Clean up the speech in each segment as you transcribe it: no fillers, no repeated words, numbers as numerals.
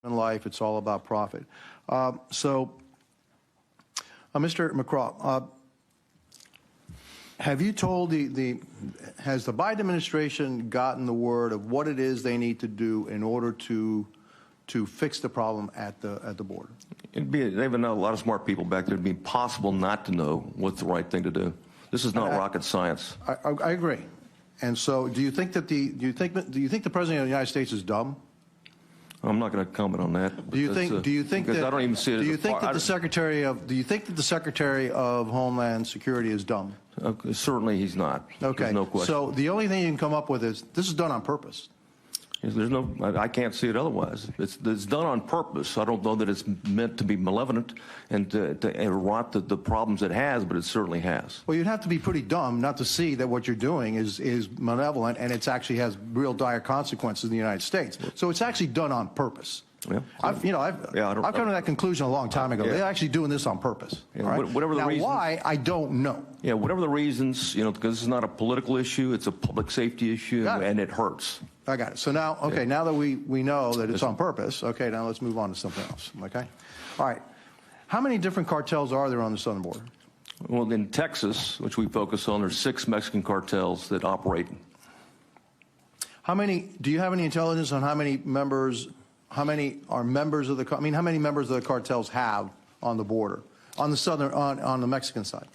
in life, it's all about profit. Mr. McCraw, have you told has the Biden administration gotten the word of what it is they need to do in order to fix the problem at the border? They have a lot of smart people back there. It'd be impossible not to know what's the right thing to do. This is not rocket science. I agree. And so, do you think that do you think the President of the United States is dumb? I'm not going to comment on that. Do you think that I don't even see it. Do you think that the Secretary of Homeland Security is dumb? Certainly he's not. Okay. There's no question. So the only thing you can come up with is this is done on purpose. There's no, I can't see it otherwise. It's done on purpose. I don't know that it's meant to be malevolent and to rot the problems it has, but it certainly has. Well, you'd have to be pretty dumb not to see that what you're doing is malevolent and it actually has real dire consequences in the United States. So it's actually done on purpose. Yeah. I've come to that conclusion a long time ago. Yeah. They're actually doing this on purpose. Yeah, right? Whatever the reasons, why, I don't know. Yeah, whatever the reasons, because this is not a political issue, it's a public safety issue, and it hurts. I got it. So now, okay, now that we know that it's on purpose, okay, now let's move on to something else, okay? All right. How many different cartels are there on the southern border? Well, in Texas, which we focus on, there's 6 Mexican cartels that operate. Do you have any intelligence on how many are members of the, how many members of the cartels have on the border, on the southern, on the Mexican side?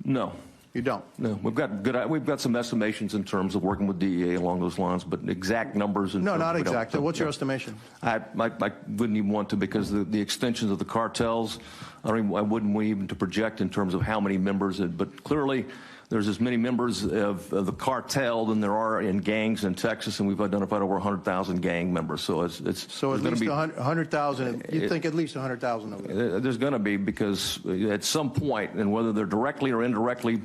No. You don't? No. We've got some estimations in terms of working with DEA along those lines, but exact numbers. No, not exact. What's your estimation? I wouldn't even want to, because the extensions of the cartels, I wouldn't even to project in terms of how many members, but clearly there's as many members of the cartel than there are in gangs in Texas, and we've identified over 100,000 gang members. So it's so at least 100,000. You think at least 100,000 of it? There's going to be, because at some point, and whether they're directly or indirectly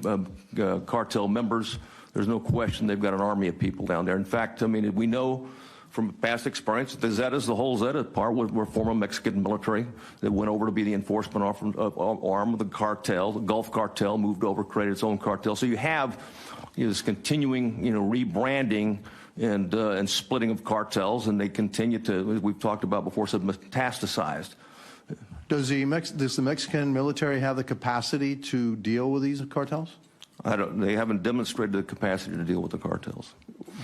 cartel members, there's no question they've got an army of people down there. In fact, I mean, we know from past experience, the Zetas, the whole Zeta part, were former Mexican military that went over to be the enforcement arm of the cartel. The Gulf cartel moved over, created its own cartel. So you have this continuing, rebranding and splitting of cartels, and they continue to, as we've talked about before, metastasized. Does the Mexican military have the capacity to deal with these cartels? They haven't demonstrated the capacity to deal with the cartels.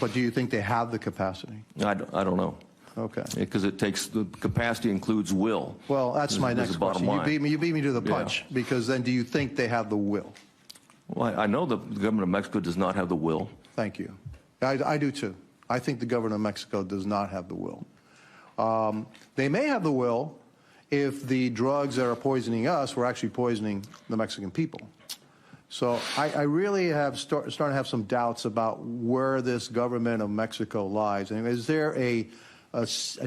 But do you think they have the capacity? I don't know. Okay. Because the capacity includes will. Well, that's my next question. You beat me to the punch, yeah. Because then do you think they have the will? Well, I know the government of Mexico does not have the will. Thank you. I do too. I think the government of Mexico does not have the will. They may have the will if the drugs that are poisoning us were actually poisoning the Mexican people. So I really have starting to have some doubts about where this government of Mexico lies. I mean, is there a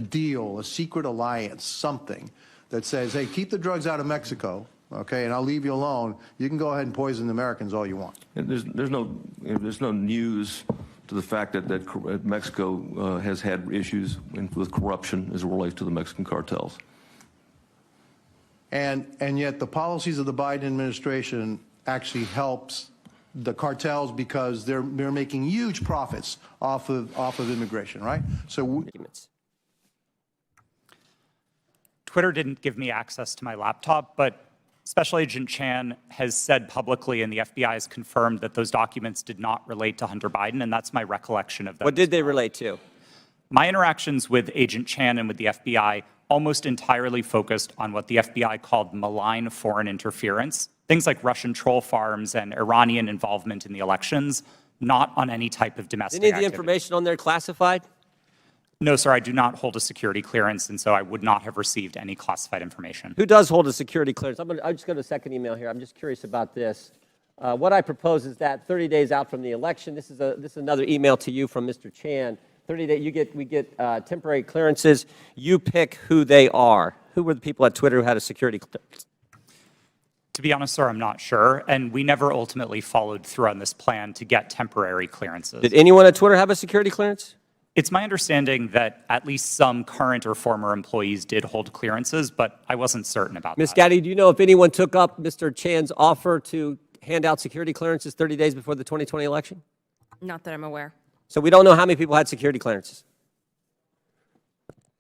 deal, a secret alliance, something that says, hey, keep the drugs out of Mexico, okay, and I'll leave you alone. You can go ahead and poison the Americans all you want. There's no news to the fact that Mexico has had issues with corruption as it relates to the Mexican cartels. And yet the policies of the Biden administration actually helps the cartels because they're making huge profits off of immigration, right? So Twitter didn't give me access to my laptop, but Special Agent Chan has said publicly, and the FBI has confirmed, that those documents did not relate to Hunter Biden, and that's my recollection of them. What did they relate to? My interactions with Agent Chan and with the FBI almost entirely focused on what the FBI called malign foreign interference, things like Russian troll farms and Iranian involvement in the elections, not on any type of domestic Any of the activity. information on there classified? No, sir, I do not hold a security clearance, and so I would not have received any classified information. Who does hold a security clearance? I'll just go to the second email here. I'm just curious about this. What I propose is that 30 days out from the election, this is another email to you from Mr. Chan. 30 days, we get temporary clearances. You pick who they are. Who were the people at Twitter who had a security clearance? To be honest, sir, I'm not sure, and we never ultimately followed through on this plan to get temporary clearances. Did anyone at Twitter have a security clearance? It's my understanding that at least some current or former employees did hold clearances, but I wasn't certain about that. Ms. Gaddy, do you know if anyone took up Mr. Chan's offer to hand out security clearances 30 days before the 2020 election? Not that I'm aware. So we don't know how many people had security clearances.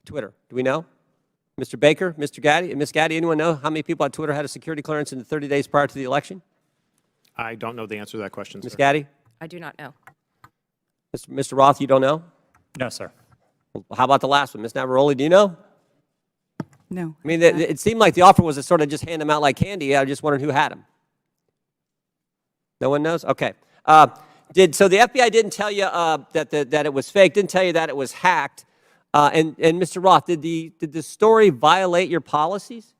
Twitter, do we know? Mr. Baker, Mr. Gaddy, Ms. Gaddy, anyone know how many people on Twitter had a security clearance in the 30 days prior to the election? I don't know the answer to that question, Ms. sir. Gaddy? I do not know. Mr. Roth, you don't know? No, sir. Well, how about the last one? Ms. Navaroli, do you know? No. I mean, it seemed like the offer was to sort of just hand them out like candy. I just wondered who had them. No one knows? Okay. So the FBI didn't tell you that it was fake, didn't tell you that it was hacked. And Mr. Roth, did the story violate your policies?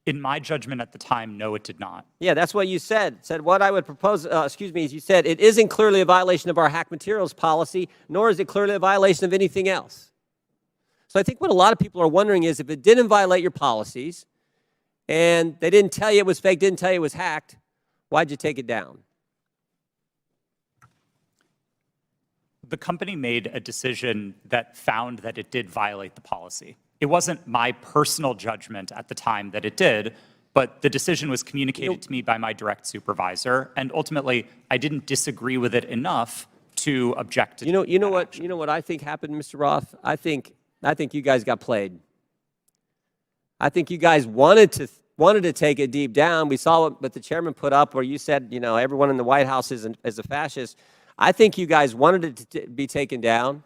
In my judgment at the time, no, it did not. Yeah, that's what you said. Said what I would propose, is you said it isn't clearly a violation of our hack materials policy, nor is it clearly a violation of anything else. So I think what a lot of people are wondering is if it didn't violate your policies and they didn't tell you it was fake, didn't tell you it was hacked, why'd you take it down? The company made a decision that found that it did violate the policy. It wasn't my personal judgment at the time that it did, but the decision was communicated to me by my direct supervisor, and ultimately, I didn't disagree with it enough to object to You know what I think happened, Mr. Roth? I think you guys got played. I think you guys wanted to take it deep down. We saw what the chairman put up where you said, everyone in the White House is a fascist. I think you guys wanted it to be taken down.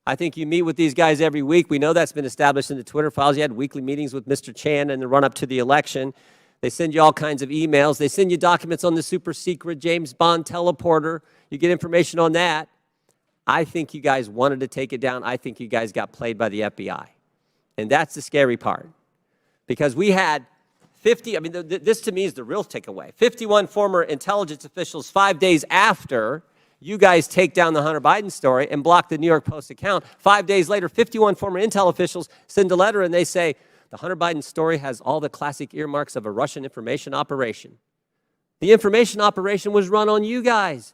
I think you meet with these guys every week. We know that's been established in the Twitter files. You had weekly meetings with Mr. Chan in the run-up to the election. They send you all kinds of emails. They send you documents on the super secret James Bond teleporter. You get information on that. I think you guys wanted to take it down. I think you guys got played by the FBI. And that's the scary part. Because we had 50, this to me is the real takeaway. 51 former intelligence officials 5 days after you guys take down the Hunter Biden story and block the New York Post account. 5 days later, 51 former intel officials send a letter and they say, the Hunter Biden story has all the classic earmarks of a Russian information operation. The information operation was run on you guys,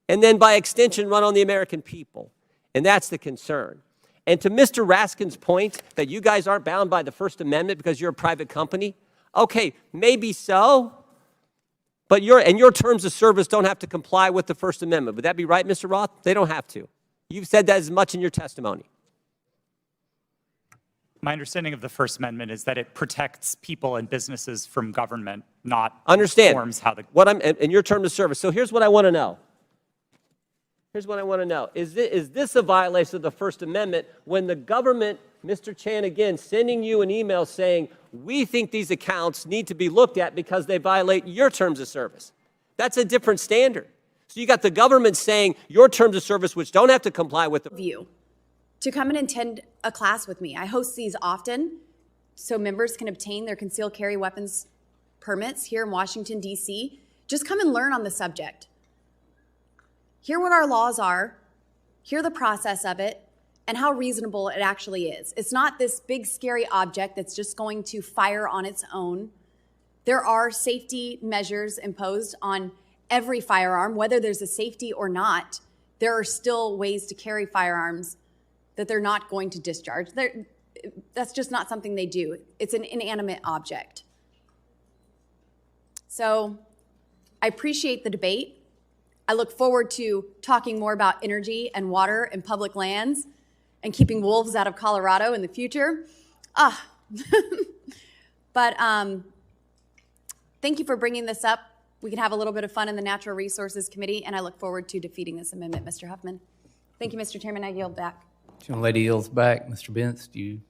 and then by extension run on the American people. And that's the concern. And to Mr. Raskin's point that you guys aren't bound by the First Amendment because you're a private company, okay, maybe so, but your terms of service don't have to comply with the First Amendment. Would that be right, Mr. Roth? They don't have to. You've said that as much in your testimony. My understanding of the First Amendment is that it protects people and businesses from government, not Understand informs how the... what I'm in your terms of service. So here's what I want to know. Here's what I want to know. Is this a violation of the First Amendment when the government, Mr. Chan, again, sending you an email saying, we think these accounts need to be looked at because they violate your terms of service? That's a different standard. So you got the government saying your terms of service, which don't have to comply with the... View to come and attend a class with me. I host these often so members can obtain their concealed carry weapons permits here in Washington, D.C. Just come and learn on the subject. Hear what our laws are, hear the process of it, and how reasonable it actually is. It's not this big, scary object that's just going to fire on its own. There are safety measures imposed on every firearm, whether there's a safety or not. There are still ways to carry firearms that they're not going to discharge. That's just not something they do. It's an inanimate object. So I appreciate the debate. I look forward to talking more about energy and water and public lands and keeping wolves out of Colorado in the future. But thank you for bringing this up. We can have a little bit of fun in the Natural Resources Committee, and I look forward to defeating this amendment, Mr. Huffman. Thank you, Mr. Chairman. I yield back. Lady yields back. Mr. Bentz, do you?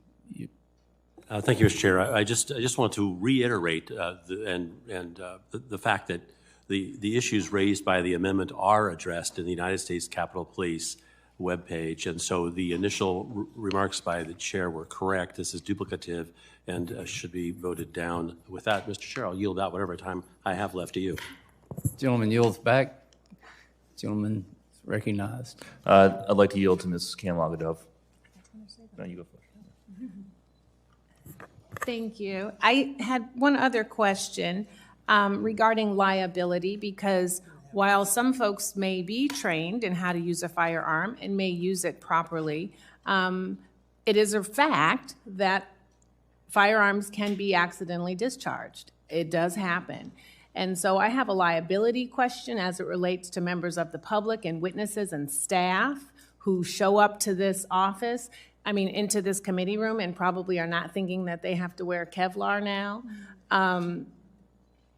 Thank you, Mr. Chair. I just want to reiterate the fact that the issues raised by the amendment are addressed in the United States Capitol Police webpage, and so the initial remarks by the chair were correct. This is duplicative and should be voted down. With that, Mr. Chair, I'll yield out whatever time I have left to you. Gentleman yields back. Gentleman is recognized. I'd like to yield to Ms. Canlagadove. No, you go first. Thank you. I had one other question regarding liability, because while some folks may be trained in how to use a firearm and may use it properly, it is a fact that firearms can be accidentally discharged. It does happen. And so I have a liability question as it relates to members of the public and witnesses and staff who show up to this office. I mean, into this committee room and probably are not thinking that they have to wear Kevlar now.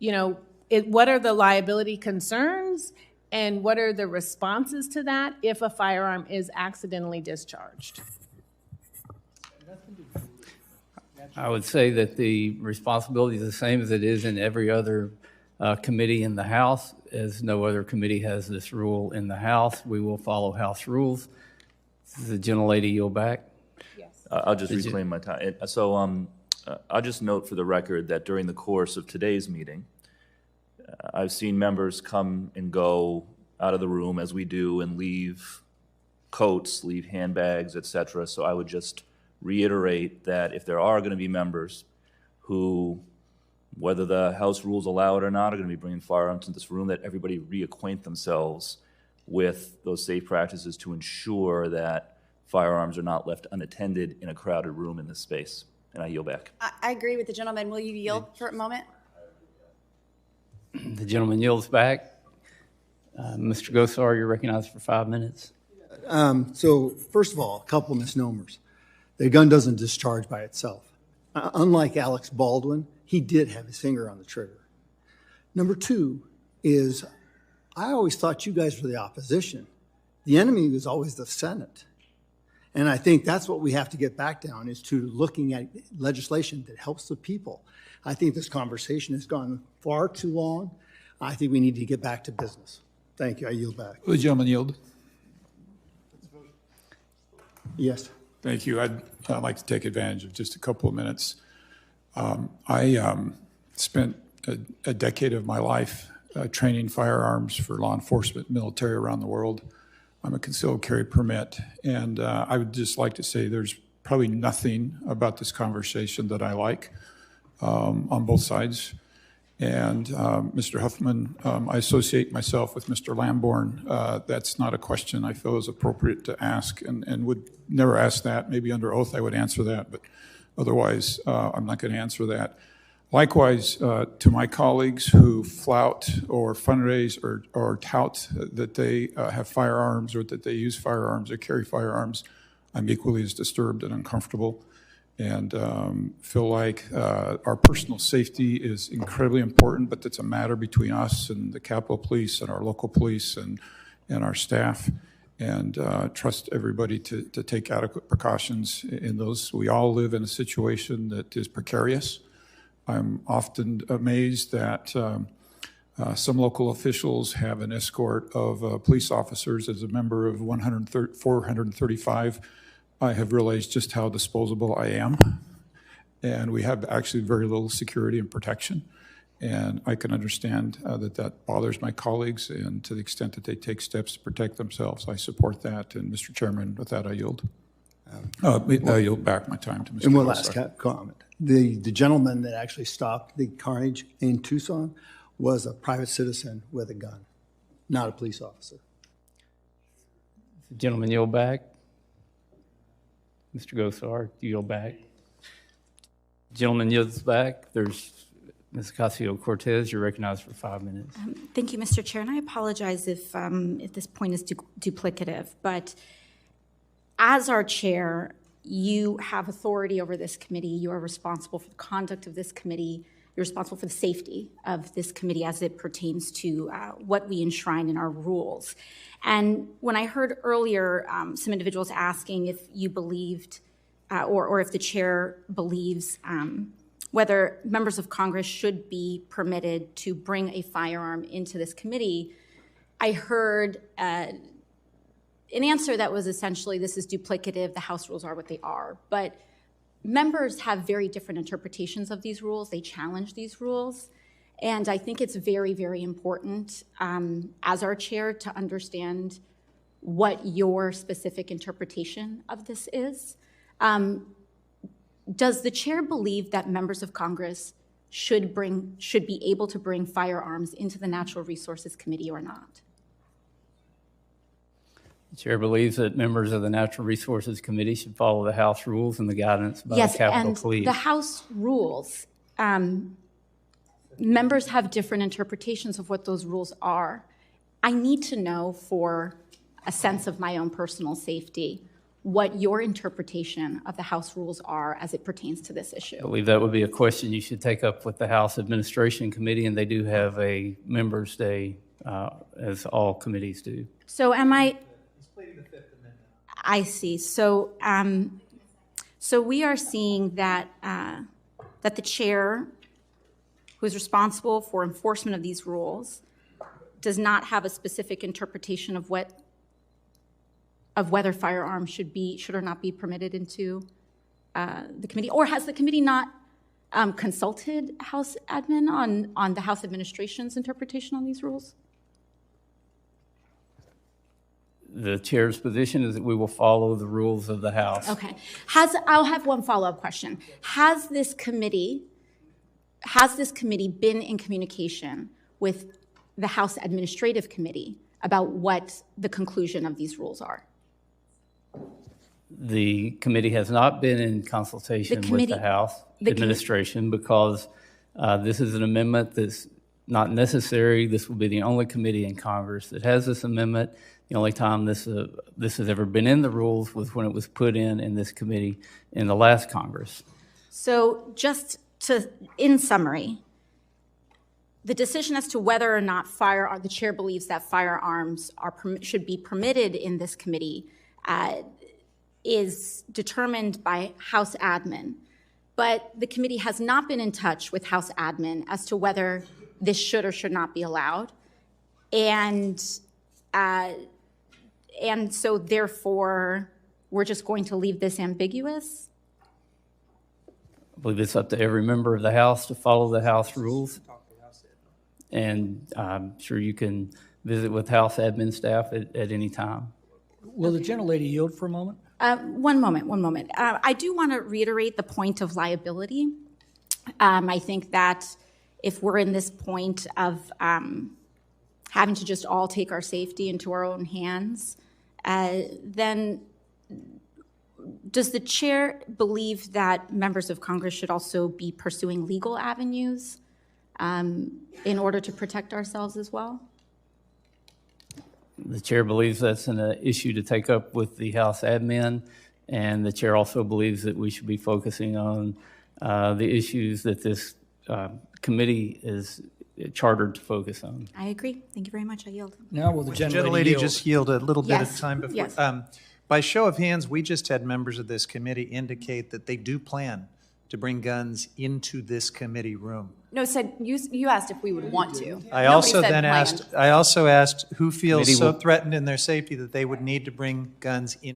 You know, what are the liability concerns and what are the responses to that if a firearm is accidentally discharged? I would say that the responsibility is the same as it is in every other committee in the House, as no other committee has this rule in the House. We will follow House rules. Does the gentlelady yield back? I'll just reclaim my time. So I'll just note for the record that during the course of today's meeting, I've seen members come and go out of the room as we do and leave coats, leave handbags, et cetera. So I would just reiterate that if there are going to be members who, whether the House rules allow it or not, are going to be bringing firearms into this room, that everybody reacquaint themselves with those safe practices to ensure that firearms are not left unattended in a crowded room in this space. And I yield back. I agree with the gentleman. Will you yield for a moment? The gentleman yields back. Mr. Gosar, you're recognized for 5 minutes. So first of all, a couple misnomers. The gun doesn't discharge by itself. Unlike Alex Baldwin, he did have his finger on the trigger. Number two is, I always thought you guys were the opposition. The enemy was always the Senate. And I think that's what we have to get back down, is to looking at legislation that helps the people. I think this conversation has gone far too long. I think we need to get back to business. Thank you. I yield back. Will the gentleman yield? Yes. Thank you. I'd like to take advantage of just a couple of minutes. I spent a decade of my life training firearms for law enforcement, military around the world. I'm a concealed carry permit, and I would just like to say there's probably nothing about this conversation that I like on both sides. And Mr. Huffman, I associate myself with Mr. Lamborn. That's not a question I feel is appropriate to ask, and would never ask that. Maybe under oath I would answer that, but otherwise I'm not going to answer that. Likewise, to my colleagues who flout or fundraise or tout that they have firearms or that they use firearms or carry firearms, I'm equally as disturbed and uncomfortable, and feel like our personal safety is incredibly important, but it's a matter between us and the Capitol Police and our local police and our staff, and trust everybody to take adequate precautions in those. We all live in a situation that is precarious. I'm often amazed that some local officials have an escort of police officers. As a member of 435, I have realized just how disposable I am. And we have actually very little security and protection. And I can understand that bothers my colleagues, and to the extent that they take steps to protect themselves, I support that. And Mr. Chairman, with that, I yield. I yield back my time to Mr. And one Gosar. last comment. The gentleman that actually stopped the carnage in Tucson was a private citizen with a gun, not a police officer. The gentleman yield back. Mr. Gosar, you yield back. Gentleman yields back. There's Ms. Ocasio-Cortez. You're recognized for 5 minutes. Thank you, Mr. Chair, and I apologize if this point is duplicative, but as our chair, you have authority over this committee. You are responsible for the conduct of this committee. You're responsible for the safety of this committee as it pertains to what we enshrine in our rules. And when I heard earlier some individuals asking if you believed or if the chair believes whether members of Congress should be permitted to bring a firearm into this committee, I heard an answer that was essentially, this is duplicative, the House rules are what they are. But members have very different interpretations of these rules. They challenge these rules. And I think it's very, very important as our chair to understand what your specific interpretation of this is. Does the chair believe that members of Congress should be able to bring firearms into the Natural Resources Committee or not? The chair believes that members of the Natural Resources Committee should follow the House rules and the guidance by the Capitol Police. Yes, and the House rules, members have different interpretations of what those rules are. I need to know, for a sense of my own personal safety, what your interpretation of the House rules are as it pertains to this issue. I believe that would be a question you should take up with the House Administration Committee, and they do have a Members' Day, as all committees do. So am I? I see. So, so we are seeing that that the chair, who is responsible for enforcement of these rules, does not have a specific interpretation of whether firearms should or not be permitted into the committee, or has the committee not consulted House admin on the House administration's interpretation on these rules? The chair's position is that we will follow the rules of the House. Okay. I'll have one follow-up question. Has this committee been in communication with the House Administrative Committee about what the conclusion of these rules are? The committee has not been in consultation with the House administration because this is an amendment that's not necessary. This will be the only committee in Congress that has this amendment. The only time this has ever been in the rules was when it was put in this committee in the last Congress. So just in summary, the decision as to whether or not the chair believes that firearms should be permitted in this committee is determined by House admin. But the committee has not been in touch with House admin as to whether this should or should not be allowed. And so therefore, we're just going to leave this ambiguous? I believe it's up to every member of the House to follow the House rules. And I'm sure you can visit with House admin staff at any time. Will the gentlelady yield for a moment? One moment. I do want to reiterate the point of liability. I think that if we're in this point of having to just all take our safety into our own hands, then does the chair believe that members of Congress should also be pursuing legal avenues in order to protect ourselves as well? The chair believes that's an issue to take up with the House admin, and the chair also believes that we should be focusing on the issues that this committee is chartered to focus on. I agree. Thank you very much. I yield. Now will the gentlelady just yield a little bit Yes. of time before? Yes. By show of hands, we just had members of this committee indicate that they do plan to bring guns into this committee room. No, said you asked if we would want to. I Nobody also said then planned. asked who feels Committee so will- threatened in their safety that they would need to bring guns in.